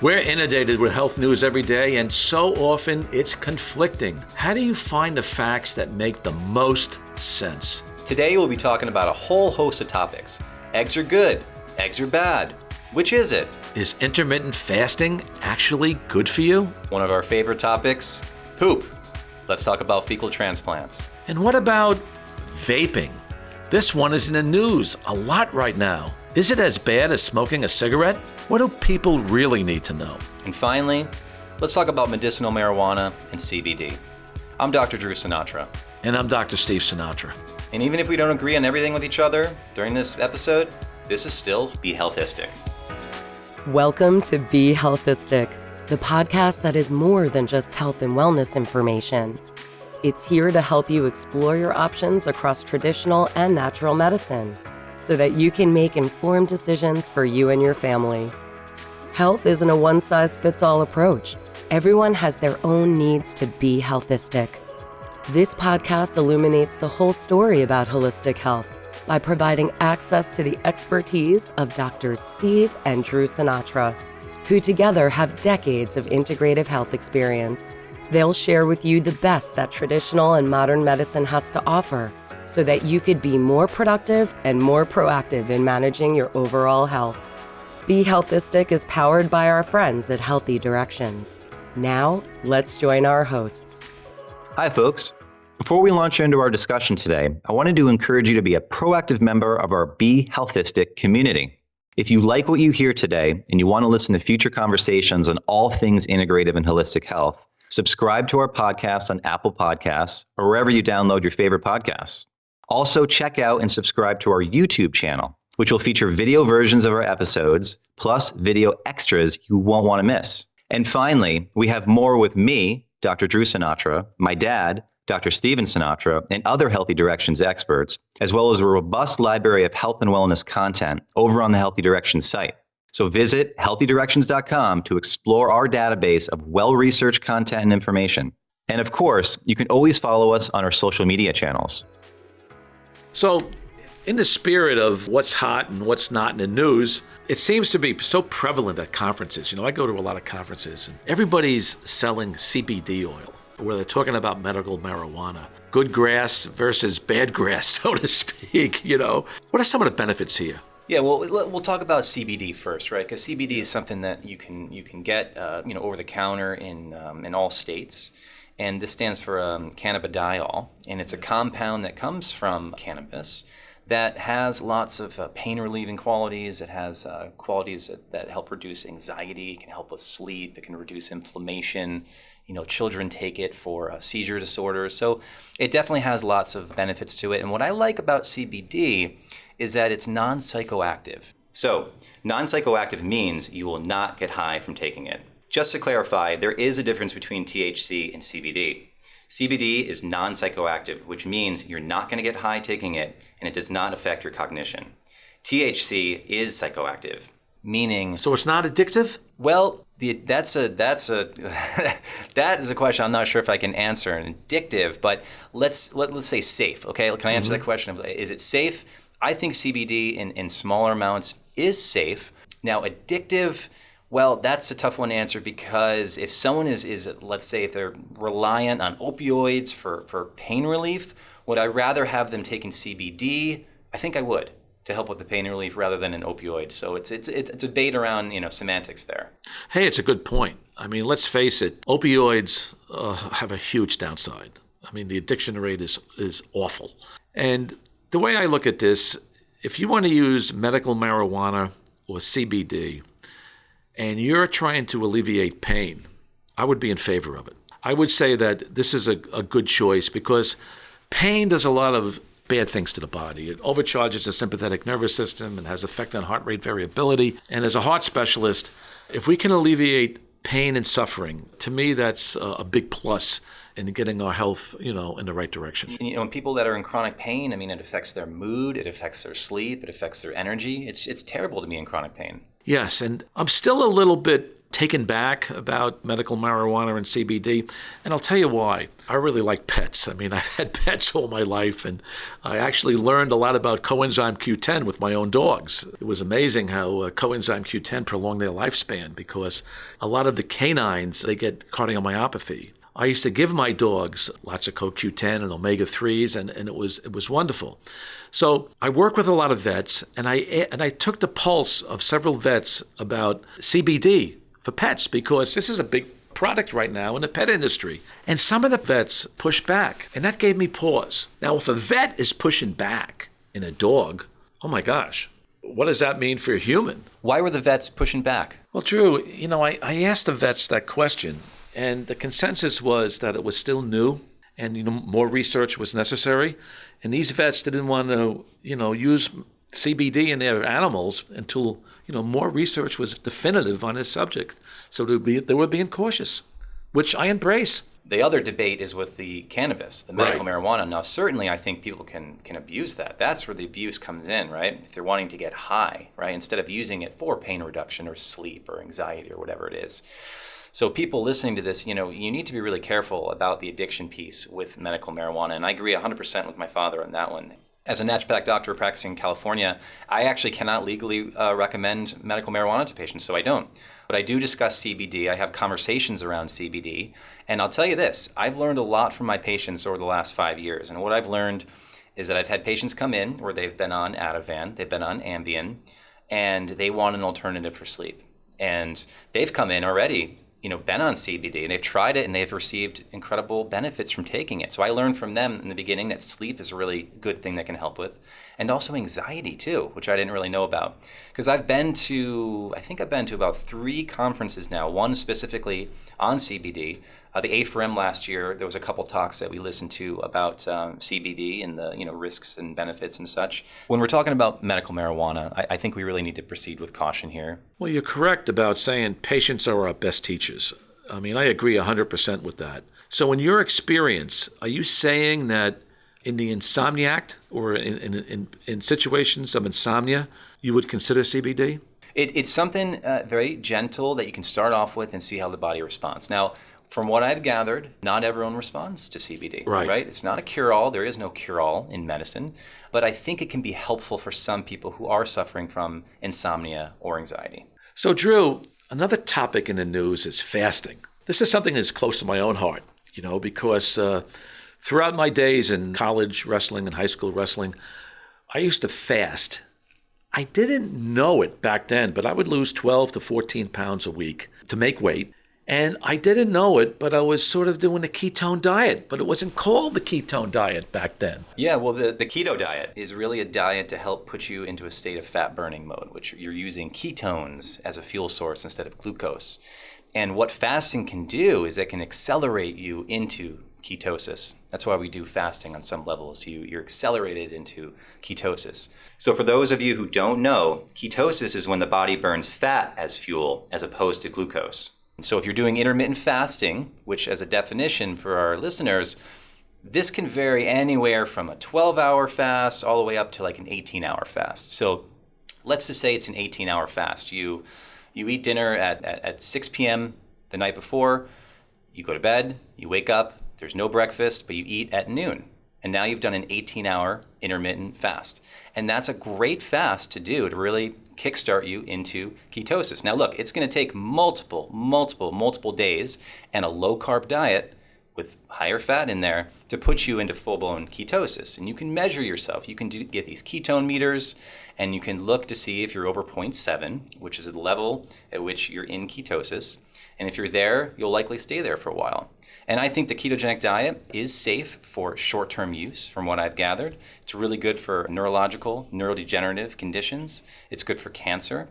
We're inundated with health news every day, and so often it's conflicting. How do you find the facts that make the most sense? Today we'll be talking about a whole host of topics. Eggs are good. Eggs are bad. Which is it? Is intermittent fasting actually good for you? One of our favorite topics, poop. Let's talk about fecal transplants. And what about vaping? This one is in the news a lot right now. Is it as bad as smoking a cigarette? What do people really need to know? And finally, let's talk about medicinal marijuana and CBD. I'm Dr. Drew Sinatra. And I'm Dr. Steve Sinatra. And even if we don't agree on everything with each other during this episode, this is still Be HEALTHistic. Welcome to Be HEALTHistic, the podcast that is more than just health and wellness information. It's here to help you explore your options across traditional and natural medicine, so that you can make informed decisions for you and your family. Health isn't a one-size-fits-all approach. Everyone has their own needs to be healthistic. This podcast illuminates the whole story about holistic health by providing access to the expertise of Doctors Steve and Drew Sinatra, who together have decades of integrative health experience. They'll share with you the best that traditional and modern medicine has to offer, so that you could be more productive and more proactive in managing your overall health. Be HEALTHistic is powered by our friends at Healthy Directions. Now, let's join our hosts. Hi, folks. Before we launch into our discussion today, I wanted to encourage you to be a proactive member of our Be HEALTHistic community. If you like what you hear today and you want to listen to future conversations on all things integrative and holistic health, subscribe to our podcast on Apple Podcasts or wherever you download your favorite podcasts. Also, check out and subscribe to our YouTube channel, which will feature video versions of our episodes, plus video extras you won't want to miss. And finally, we have more with me, Dr. Drew Sinatra, my dad, Dr. Steven Sinatra, and other Healthy Directions experts, as well as a robust library of health and wellness content over on the Healthy Directions site. So visit healthydirections.com to explore our database of well-researched content and information. And of course, you can always follow us on our social media channels. So, in the spirit of what's hot and what's not in the news, it seems to be so prevalent at conferences. I go to a lot of conferences and everybody's selling CBD oil, where they're talking about medical marijuana. Good grass versus bad grass, so to speak, What are some of the benefits here? Yeah, well, we'll talk about CBD first, right? Because CBD is something that you can get, over the counter in all states. And this stands for cannabidiol, and it's a compound that comes from cannabis that has lots of pain-relieving qualities. It has qualities that help reduce anxiety. It can help with sleep. It can reduce inflammation. Children take it for seizure disorders. So it definitely has lots of benefits to it. And what I like about CBD is that it's non-psychoactive. So non-psychoactive means you will not get high from taking it. Just to clarify, there is a difference between THC and CBD. CBD is non-psychoactive, which means you're not going to get high taking it, and it does not affect your cognition. THC is psychoactive, meaning... So it's not addictive? Well, that is a question I'm not sure if I can answer. Addictive, but let's say safe. Okay, can I answer that question? Is it safe? I think CBD in smaller amounts is safe. Now, addictive... Well, that's a tough one to answer, because if someone is let's say if they're reliant on opioids for pain relief, would I rather have them taking CBD? I think I would, to help with the pain relief rather than an opioid. So it's a debate around semantics there. Hey, it's a good point. Let's face it, opioids have a huge downside. The addiction rate is awful. And the way I look at this, if you want to use medical marijuana or CBD, and you're trying to alleviate pain, I would be in favor of it. I would say that this is a good choice, because pain does a lot of bad things to the body. It overcharges the sympathetic nervous system and has effect on heart rate variability. And as a heart specialist, if we can alleviate pain and suffering, to me, that's a big plus in getting our health, in the right direction. And, people that are in chronic pain, it affects their mood, it affects their sleep, it affects their energy. It's terrible to be in chronic pain. Yes, and I'm still a little bit taken back about medical marijuana and CBD, and I'll tell you why. I really like pets. I mean, I've had pets all my life, and I actually learned a lot about coenzyme Q10 with my own dogs. It was amazing how coenzyme Q10 prolonged their lifespan, because a lot of the canines, they get cardiomyopathy. I used to give my dogs lots of CoQ10 and omega-3s, and it was wonderful. So I work with a lot of vets, and I took the pulse of several vets about CBD for pets, because this is a big product right now in the pet industry. And some of the vets pushed back, and that gave me pause. Now, if a vet is pushing back in a dog, oh my gosh, what does that mean for a human? Why were the vets pushing back? Well, Drew, I asked the vets that question, and the consensus was that it was still new, and more research was necessary. And these vets didn't want to use CBD in their animals until more research was definitive on this subject. So they were being cautious, which I embrace. The other debate is with the cannabis, the medical marijuana. Now, certainly I think people can abuse that. That's where the abuse comes in, right? If they're wanting to get high, right? Instead of using it for pain reduction or sleep or anxiety or whatever it is. So people listening to this, you need to be really careful about the addiction piece with medical marijuana. And I agree 100% with my father on that one. As a naturopathic doctor practicing in California, I actually cannot legally recommend medical marijuana to patients, so I don't. But I do discuss CBD. I have conversations around CBD. And I'll tell you this, I've learned a lot from my patients over the last 5 years. And what I've learned is that I've had patients come in where they've been on Ativan, they've been on Ambien, and they want an alternative for sleep. And they've come in already been on CBD, and they've tried it and they've received incredible benefits from taking it. So I learned from them in the beginning that sleep is a really good thing that can help with, and also anxiety too, which I didn't really know about. Because I think I've been to about 3 conferences now, one specifically on CBD. The A4M last year, there was a couple talks that we listened to about CBD and the risks and benefits and such. When we're talking about medical marijuana, I think we really need to proceed with caution here. Well, you're correct about saying patients are our best teachers. I mean, I agree 100% with that. So in your experience, are you saying that in the insomniac or in situations of insomnia, you would consider CBD? It's something very gentle that you can start off with and see how the body responds. Now, from what I've gathered, not everyone responds to CBD, right? It's not a cure-all. There is no cure-all in medicine. But I think it can be helpful for some people who are suffering from insomnia or anxiety. So, Drew, another topic in the news is fasting. This is something that's close to my own heart, because throughout my days in college wrestling and high school wrestling, I used to fast. I didn't know it back then, but I would lose 12 to 14 pounds a week to make weight. And I didn't know it, but I was sort of doing a ketone diet, but it wasn't called the ketone diet back then. Yeah, well, the keto diet is really a diet to help put you into a state of fat burning mode, which you're using ketones as a fuel source instead of glucose. And what fasting can do is it can accelerate you into ketosis. That's why we do fasting on some levels. You're accelerated into ketosis. So for those of you who don't know, ketosis is when the body burns fat as fuel as opposed to glucose. So if you're doing intermittent fasting, which as a definition for our listeners, this can vary anywhere from a 12-hour fast all the way up to like an 18-hour fast. So let's just say it's an 18-hour fast. You eat dinner at 6 p.m. the night before, you go to bed, you wake up, there's no breakfast, but you eat at noon. And now you've done an 18-hour intermittent fast. And that's a great fast to do to really kickstart you into ketosis. Now look, it's going to take multiple days and a low-carb diet with higher fat in there to put you into full-blown ketosis. And you can measure yourself. You can get these ketone meters, and you can look to see if you're over 0.7, which is the level at which you're in ketosis. And if you're there, you'll likely stay there for a while. And I think the ketogenic diet is safe for short-term use, from what I've gathered. It's really good for neurological, neurodegenerative conditions. It's good for cancer.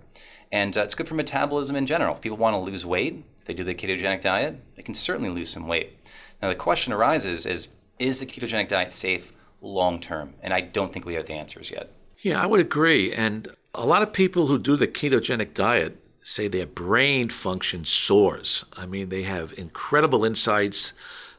And it's good for metabolism in general. If people want to lose weight, if they do the ketogenic diet, they can certainly lose some weight. Now the question arises is the ketogenic diet safe long-term? And I don't think we have the answers yet. Yeah, I would agree. And a lot of people who do the ketogenic diet say their brain function soars. I mean, they have incredible insights.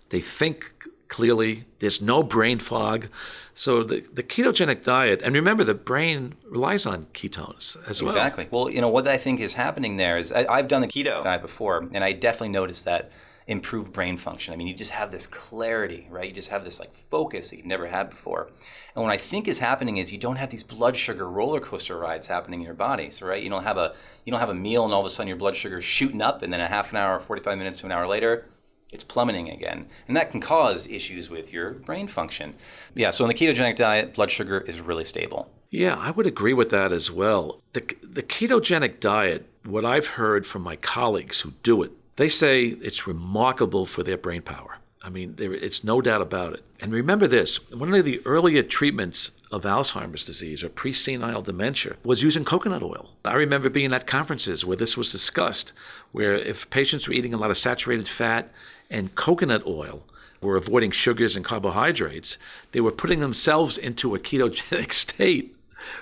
They think clearly. There's no brain fog. So the ketogenic diet, and remember, the brain relies on ketones as well. Exactly. Well, what I think is happening there is I've done the keto diet before, and I definitely noticed that improved brain function. I mean, you just have this clarity, right? You just have this like focus that you've never had before. And what I think is happening is you don't have these blood sugar roller coaster rides happening in your body. So, right, you don't have a meal and all of a sudden your blood sugar is shooting up, and then a half an hour, 45 minutes to an hour later, it's plummeting again. And that can cause issues with your brain function. Yeah, so in the ketogenic diet, blood sugar is really stable. Yeah, I would agree with that as well. The ketogenic diet, what I've heard from my colleagues who do it, they say it's remarkable for their brain power. I mean, it's no doubt about it. And remember this, one of the earlier treatments of Alzheimer's disease or pre-senile dementia was using coconut oil. I remember being at conferences where this was discussed, where if patients were eating a lot of saturated fat and coconut oil, were avoiding sugars and carbohydrates, they were putting themselves into a ketogenic state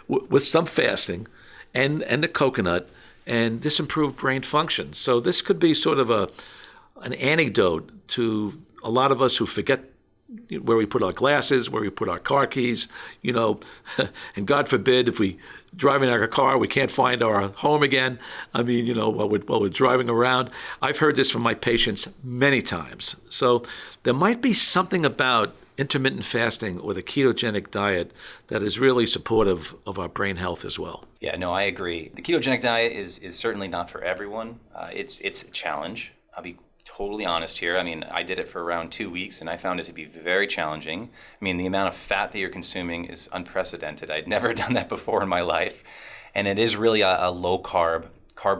with some fasting and the coconut, and this improved brain function. So this could be sort of an anecdote to a lot of us who forget where we put our glasses, where we put our car keys, and God forbid if we driving our car, we can't find our home again. I mean, while we're driving around. I've heard this from my patients many times. So there might be something about intermittent fasting or the ketogenic diet that is really supportive of our brain health as well. Yeah, no, I agree. The ketogenic diet is certainly not for everyone. It's a challenge. I'll be totally honest here. I mean, I did it for around 2 weeks and I found it to be very challenging. I mean, the amount of fat that you're consuming is unprecedented. I'd never done that before in my life. And it is really a low carb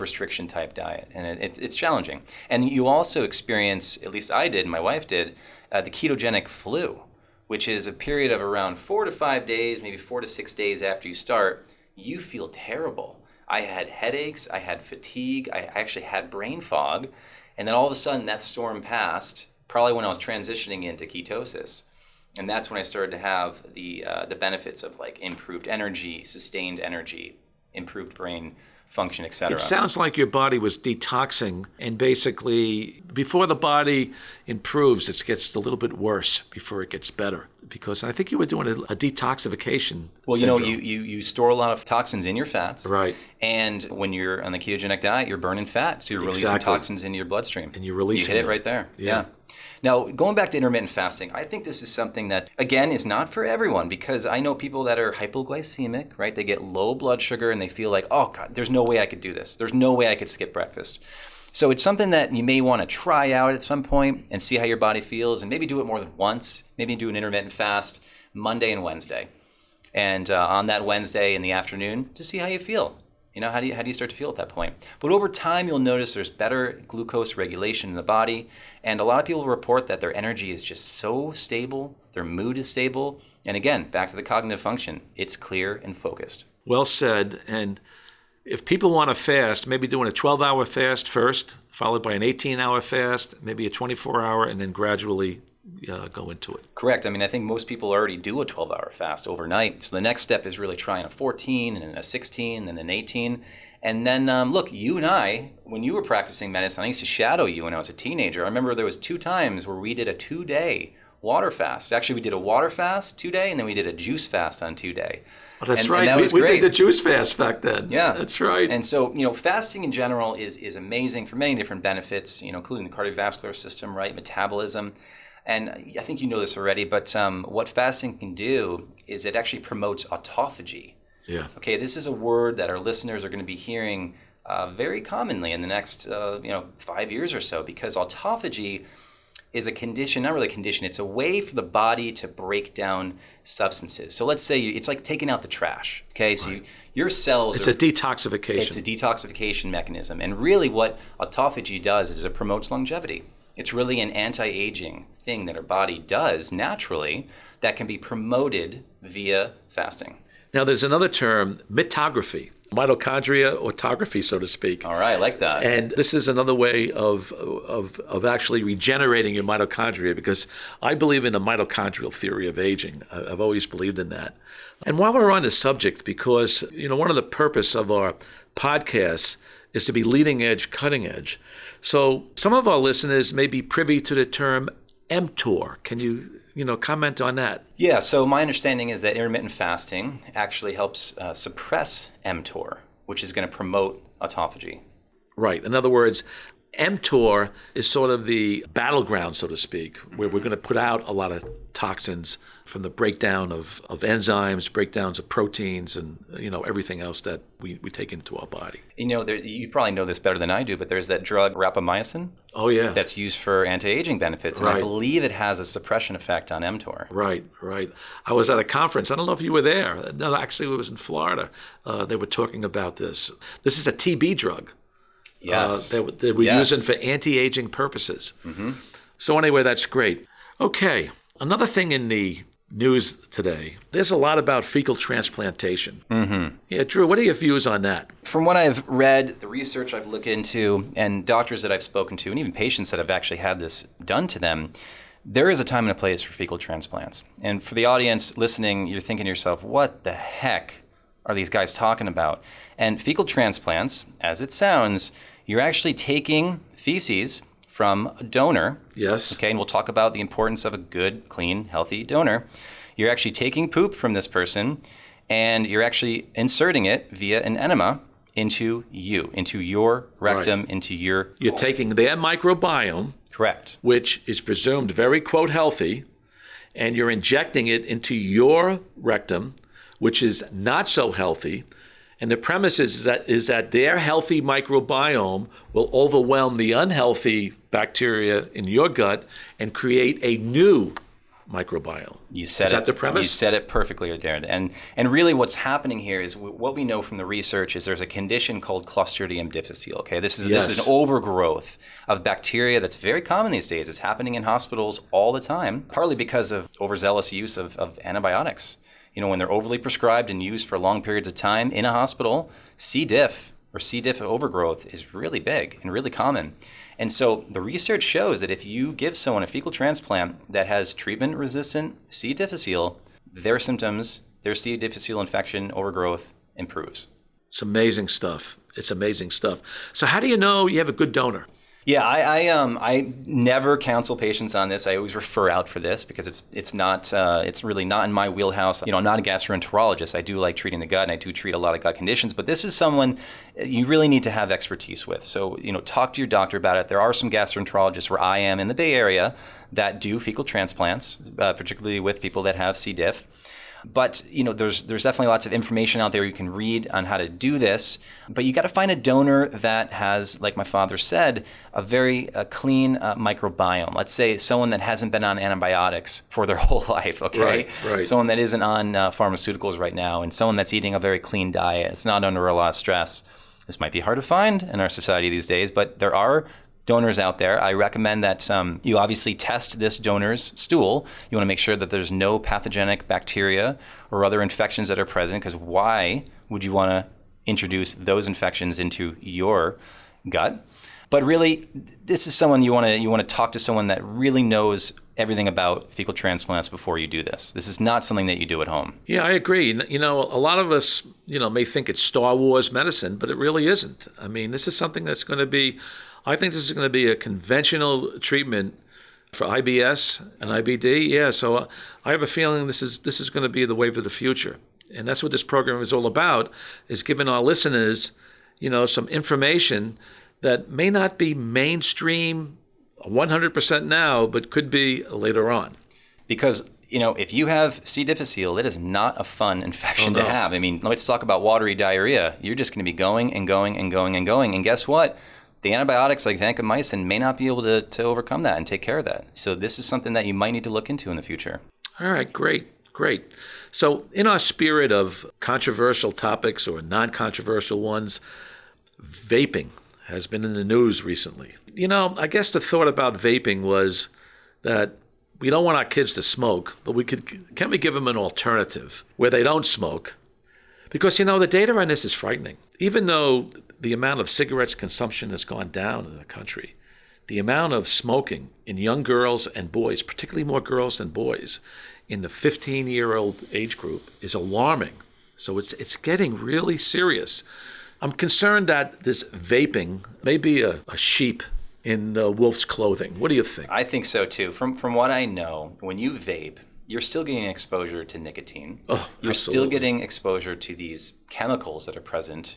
restriction type diet. And it's challenging. And you also experience, at least I did, my wife did, the ketogenic flu, which is a period of around 4 to 5 days, maybe 4 to 6 days after you start, you feel terrible. I had headaches, I had fatigue, I actually had brain fog. And then all of a sudden that storm passed, probably when I was transitioning into ketosis. And that's when I started to have the benefits of like improved energy, sustained energy, improved brain function, etc. It sounds like your body was detoxing, and basically before the body improves, it gets a little bit worse before it gets better. Because I think you were doing a detoxification. Well, syndrome. you store a lot of toxins in your fats. Right. And when you're on the ketogenic diet, you're burning fat. So you're releasing toxins into your bloodstream. And you're releasing You hit it right there. Yeah. Now, going back to intermittent fasting, I think this is something that, again, is not for everyone, because I know people that are hypoglycemic, right? They get low blood sugar and they feel like, oh, God, there's no way I could do this. There's no way I could skip breakfast. So it's something that you may want to try out at some point and see how your body feels, and maybe do it more than once. Maybe do an intermittent fast Monday and Wednesday. And on that Wednesday in the afternoon, just see how you feel. How do you start to feel at that point? But over time, you'll notice there's better glucose regulation in the body. And a lot of people report that their energy is just so stable, their mood is stable. And again, back to the cognitive function, it's clear and focused. Well said. And if people want to fast, maybe doing a 12-hour fast first, followed by an 18-hour fast, maybe a 24-hour, and then gradually go into it. Correct. I mean, I think most people already do a 12-hour fast overnight. So the next step is really trying a 14 and then a 16 and then an 18. And then, look, you and I, when you were practicing medicine, I used to shadow you when I was a teenager. I remember there was 2 times where we did a 2-day water fast. Actually, we did a water fast 2-day, and then we did a juice fast on 2-day. Oh, that's right. And that was great. We did the juice fast back then. Yeah. That's right. And so, fasting in general is amazing for many different benefits, including the cardiovascular system, right, metabolism. And I think you know this already, but what fasting can do is it actually promotes autophagy. Yeah. Okay, this is a word that our listeners are going to be hearing very commonly in the next 5 years or so, because autophagy is a condition, not really a condition, it's a way for the body to break down substances. So let's say it's like taking out the trash, okay? So your cells It's a detoxification. It's a detoxification mechanism. And really what autophagy does is it promotes longevity. It's really an anti-aging thing that our body does naturally that can be promoted via fasting. Now, there's another term, mitography, mitochondria autography, so to speak. All right, I like that. And this is another way of actually regenerating your mitochondria, because I believe in the mitochondrial theory of aging. I've always believed in that. And while we're on this subject, because one of the purpose of our podcasts is to be leading edge, cutting edge. So some of our listeners may be privy to the term mTOR. Can you comment on that? Yeah, so my understanding is that intermittent fasting actually helps suppress mTOR, which is going to promote autophagy. Right. In other words, mTOR is sort of the battleground, so to speak, where we're going to put out a lot of toxins from the breakdown of enzymes, breakdowns of proteins, and everything else that we take into our body. You probably know this better than I do, but there's that drug rapamycin. Oh, yeah. That's used for anti-aging benefits, and Right. I believe it has a suppression effect on mTOR. Right. I was at a conference. I don't know if you were there. No, actually, it was in Florida. They were talking about this. This is a TB drug. Yes. That we're using for anti-aging purposes. Mm-hmm. So anyway, that's great. Okay. Another thing in the news today, there's a lot about fecal transplantation. Mm-hmm. Yeah, Drew, what are your views on that? From what I've read, the research I've looked into, and doctors that I've spoken to, and even patients that have actually had this done to them, there is a time and a place for fecal transplants. And for the audience listening, you're thinking to yourself, what the heck are these guys talking about? And fecal transplants, as it sounds, you're actually taking feces from a donor. Yes. Okay, and we'll talk about the importance of a good, clean, healthy donor. You're actually taking poop from this person, and you're actually inserting it via an enema into your rectum, Right. into your... You're taking their microbiome, Correct. which is presumed very, quote, healthy, and you're injecting it into your rectum, which is not so healthy. And the premise is that their healthy microbiome will overwhelm the unhealthy bacteria in your gut and create a new microbiome. Is that the premise? You said it perfectly, Darren. And really what's happening here is what we know from the research is there's a condition called Clostridium difficile. Okay, this is an overgrowth of bacteria that's very common these days. It's happening in hospitals all the time, partly because of overzealous use of antibiotics. When they're overly prescribed and used for long periods of time in a hospital, C. diff or C. diff overgrowth is really big and really common. And so the research shows that if you give someone a fecal transplant that has treatment-resistant C. difficile, their symptoms, their C. difficile infection overgrowth improves. It's amazing stuff. So how do you know you have a good donor? Yeah, I never counsel patients on this. I always refer out for this because it's really not in my wheelhouse. I'm not a gastroenterologist. I do like treating the gut, and I do treat a lot of gut conditions. But this is someone you really need to have expertise with. So talk to your doctor about it. There are some gastroenterologists where I am in the Bay Area that do fecal transplants, particularly with people that have C. diff. But there's definitely lots of information out there you can read on how to do this. But you got to find a donor that has, like my father said, a very clean microbiome. Let's say someone that hasn't been on antibiotics for their whole life. Okay, right. Someone that isn't on pharmaceuticals right now, and someone that's eating a very clean diet. It's not under a lot of stress. This might be hard to find in our society these days, but there are donors out there. I recommend that you obviously test this donor's stool. You want to make sure that there's no pathogenic bacteria or other infections that are present, because why would you want to introduce those infections into your gut? But really, this is someone you want to talk to someone that really knows everything about fecal transplants before you do this. This is not something that you do at home. Yeah, I agree. A lot of us, may think it's Star Wars medicine, but it really isn't. I mean, this is something that's going to be, I think this is going to be a conventional treatment for IBS and IBD. Yeah, so I have a feeling this is going to be the wave of the future. And that's what this program is all about, is giving our listeners, some information that may not be mainstream 100% now, but could be later on. Because, if you have C. difficile, it is not a fun infection to have. I mean, let's talk about watery diarrhea. You're just going to be going and going and going and going. And guess what? The antibiotics like vancomycin may not be able to overcome that and take care of that. So this is something that you might need to look into in the future. All right, great. So in our spirit of controversial topics or non-controversial ones, vaping has been in the news recently. I guess the thought about vaping was that we don't want our kids to smoke, but can't we give them an alternative where they don't smoke? Because, the data on this is frightening. Even though the amount of cigarettes consumption has gone down in the country, the amount of smoking in young girls and boys, particularly more girls than boys, in the 15-year-old age group is alarming. So it's getting really serious. I'm concerned that this vaping may be a sheep in wolf's clothing. What do you think? I think so too. From what I know, when you vape, you're still getting exposure to nicotine. Oh, you're absolutely. still getting exposure to these chemicals that are present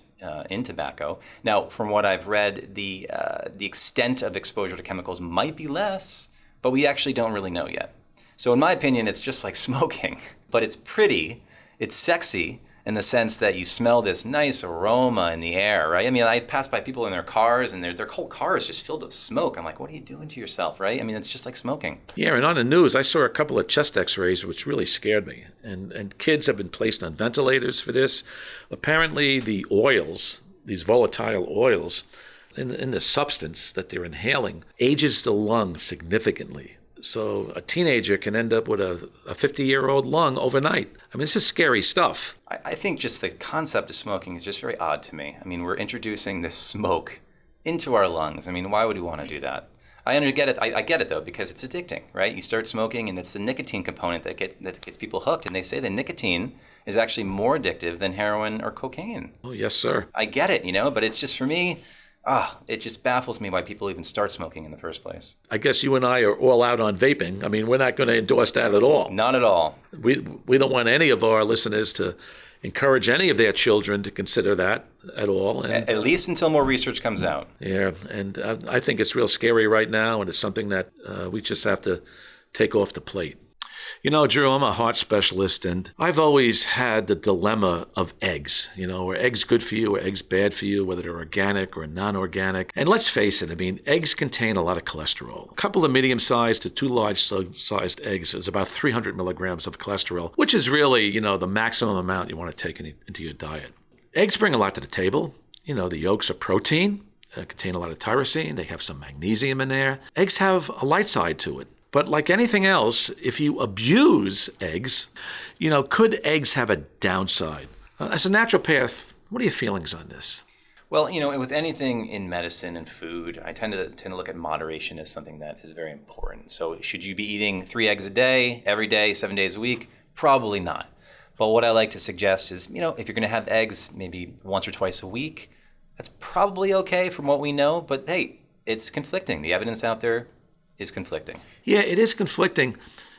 in tobacco. Now, from what I've read, the extent of exposure to chemicals might be less, but we actually don't really know yet. So in my opinion, it's just like smoking, but it's pretty, it's sexy, in the sense that you smell this nice aroma in the air, right? I mean, I pass by people in their cars and their whole car is just filled with smoke. I'm like, what are you doing to yourself, right? I mean, it's just like smoking. Yeah, and on the news, I saw a couple of chest x-rays, which really scared me. And kids have been placed on ventilators for this. Apparently, the oils, these volatile oils, in the substance that they're inhaling, ages the lung significantly. So a teenager can end up with a 50-year-old lung overnight. I mean, this is scary stuff. I think just the concept of smoking is just very odd to me. I mean, we're introducing this smoke into our lungs. I mean, why would we want to do that? I get it. I get it though, because it's addicting, right? You start smoking, and it's the nicotine component that gets people hooked. And they say that nicotine is actually more addictive than heroin or cocaine. Oh, yes, sir. I get it, but it's just, for me, it just baffles me why people even start smoking in the first place. I guess you and I are all out on vaping. I mean, we're not going to endorse that at all. Not at all. We don't want any of our listeners to encourage any of their children to consider that at all. And, at least until more research comes out. Yeah, and I think it's real scary right now, and it's something that we just have to take off the plate. Drew, I'm a heart specialist, and I've always had the dilemma of eggs. Are eggs good for you or eggs bad for you, whether they're organic or non-organic? And let's face it, I mean, eggs contain a lot of cholesterol. A couple of medium-sized to 2 large-sized eggs is about 300 milligrams of cholesterol, which is really, the maximum amount you want to take into your diet. Eggs bring a lot to the table. The yolks are protein, contain a lot of tyrosine. They have some magnesium in there. Eggs have a light side to it. But like anything else, if you abuse eggs, could eggs have a downside? As a naturopath, what are your feelings on this? Well, with anything in medicine and food, I tend to look at moderation as something that is very important. So should you be eating 3 eggs a day, every day, 7 days a week? Probably not. But what I like to suggest is, if you're going to have eggs maybe once or twice a week, that's probably okay from what we know. But hey, it's conflicting. The evidence out there is conflicting. Yeah, it is conflicting.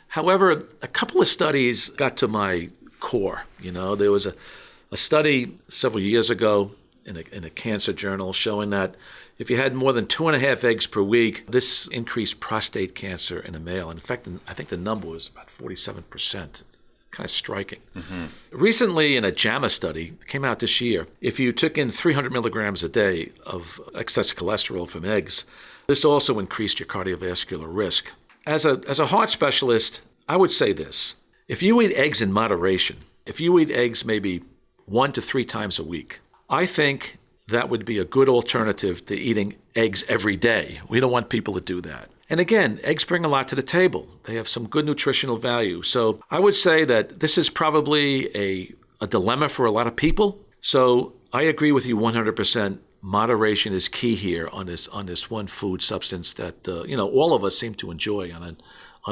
However, a couple of studies got to my core. There was a study several years ago in a cancer journal showing that if you had more than 2.5 eggs per week, this increased prostate cancer in a male. In fact, I think the number was about 47%. Kind of striking. Mm-hmm. Recently, in a JAMA study, came out this year, if you took in 300 milligrams a day of excess cholesterol from eggs, this also increased your cardiovascular risk. As a heart specialist, I would say this. If you eat eggs in moderation, if you eat eggs maybe 1 to 3 times a week, I think that would be a good alternative to eating eggs every day. We don't want people to do that. And again, eggs bring a lot to the table. They have some good nutritional value. So I would say that this is probably a dilemma for a lot of people. So I agree with you 100%. Moderation is key here on this one food substance that all of us seem to enjoy on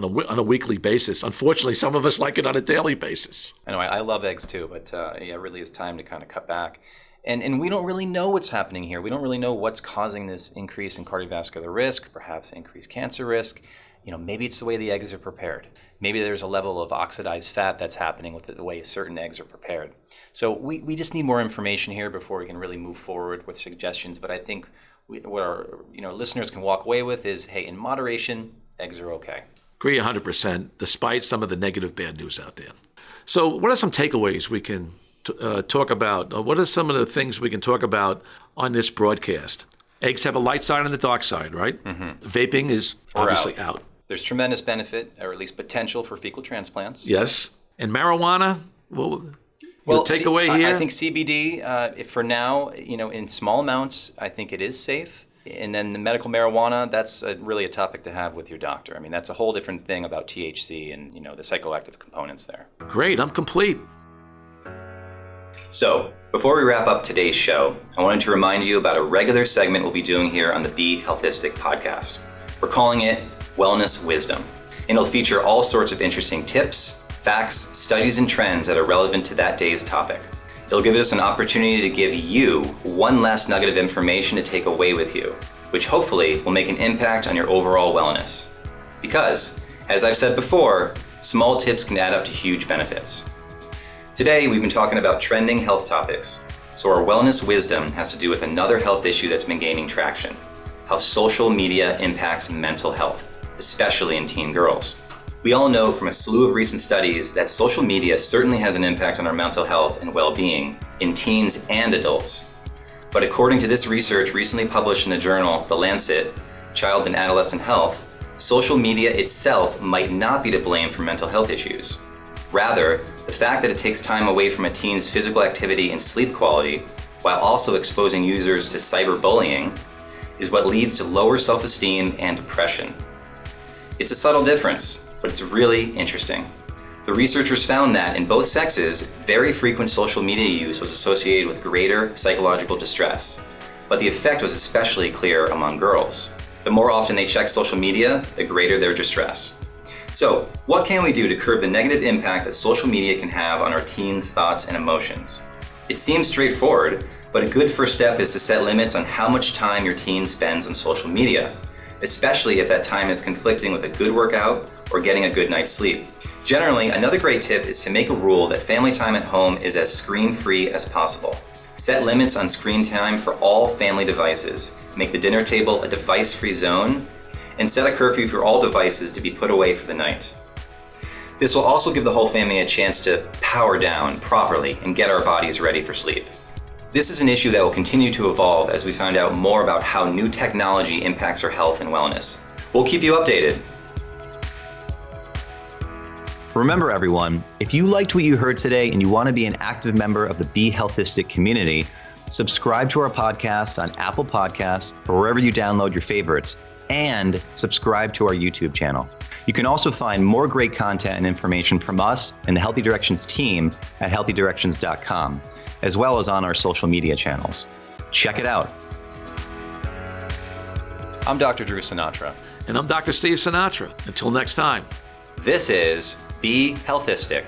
a weekly basis. Unfortunately, some of us like it on a daily basis. I know I love eggs too, but it really is time to kind of cut back. And we don't really know what's happening here. We don't really know what's causing this increase in cardiovascular risk, perhaps increased cancer risk. Maybe it's the way the eggs are prepared. Maybe there's a level of oxidized fat that's happening with the way certain eggs are prepared. So we just need more information here before we can really move forward with suggestions. But I think what our listeners can walk away with is, hey, in moderation, eggs are okay. Agree 100%, despite some of the negative bad news out there. So what are some takeaways we can talk about? What are some of the things we can talk about on this broadcast? Eggs have a light side and a dark side, right? Mm-hmm. Vaping is obviously out. There's tremendous benefit, or at least potential, for fecal transplants. Yes. And marijuana, well, takeaway here? I think CBD, for now, in small amounts, I think it is safe. And then the medical marijuana, that's really a topic to have with your doctor. I mean, that's a whole different thing about THC and, the psychoactive components there. Great, I'm complete. So, before we wrap up today's show, I wanted to remind you about a regular segment we'll be doing here on the Be HEALTHistic podcast. We're calling it Wellness Wisdom, and it'll feature all sorts of interesting tips, facts, studies, and trends that are relevant to that day's topic. It'll give us an opportunity to give you one last nugget of information to take away with you. which hopefully will make an impact on your overall wellness. Because, as I've said before, small tips can add up to huge benefits. Today, we've been talking about trending health topics, so our wellness wisdom has to do with another health issue that's been gaining traction: how social media impacts mental health, especially in teen girls. We all know from a slew of recent studies that social media certainly has an impact on our mental health and well-being in teens and adults. But according to this research recently published in the journal The Lancet, Child and Adolescent Health, social media itself might not be to blame for mental health issues. Rather, the fact that it takes time away from a teen's physical activity and sleep quality, while also exposing users to cyberbullying, is what leads to lower self-esteem and depression. It's a subtle difference, but it's really interesting. The researchers found that in both sexes, very frequent social media use was associated with greater psychological distress, but the effect was especially clear among girls. The more often they check social media, the greater their distress. So, what can we do to curb the negative impact that social media can have on our teens' thoughts and emotions? It seems straightforward, but a good first step is to set limits on how much time your teen spends on social media, especially if that time is conflicting with a good workout or getting a good night's sleep. Generally, another great tip is to make a rule that family time at home is as screen-free as possible. Set limits on screen time for all family devices, make the dinner table a device-free zone, and set a curfew for all devices to be put away for the night. This will also give the whole family a chance to power down properly and get our bodies ready for sleep. This is an issue that will continue to evolve as we find out more about how new technology impacts our health and wellness. We'll keep you updated. Remember, everyone, if you liked what you heard today and you want to be an active member of the Be HEALTHistic community, subscribe to our podcast on Apple Podcasts or wherever you download your favorites, and subscribe to our YouTube channel. You can also find more great content and information from us and the Healthy Directions team at healthydirections.com, as well as on our social media channels. Check it out. I'm Dr. Drew Sinatra. And I'm Dr. Steve Sinatra. Until next time. This is Be HEALTHistic.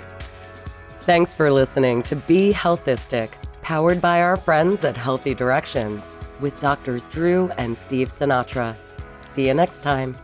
Thanks for listening to Be HEALTHistic, powered by our friends at Healthy Directions, with Doctors Drew and Steve Sinatra. See you next time.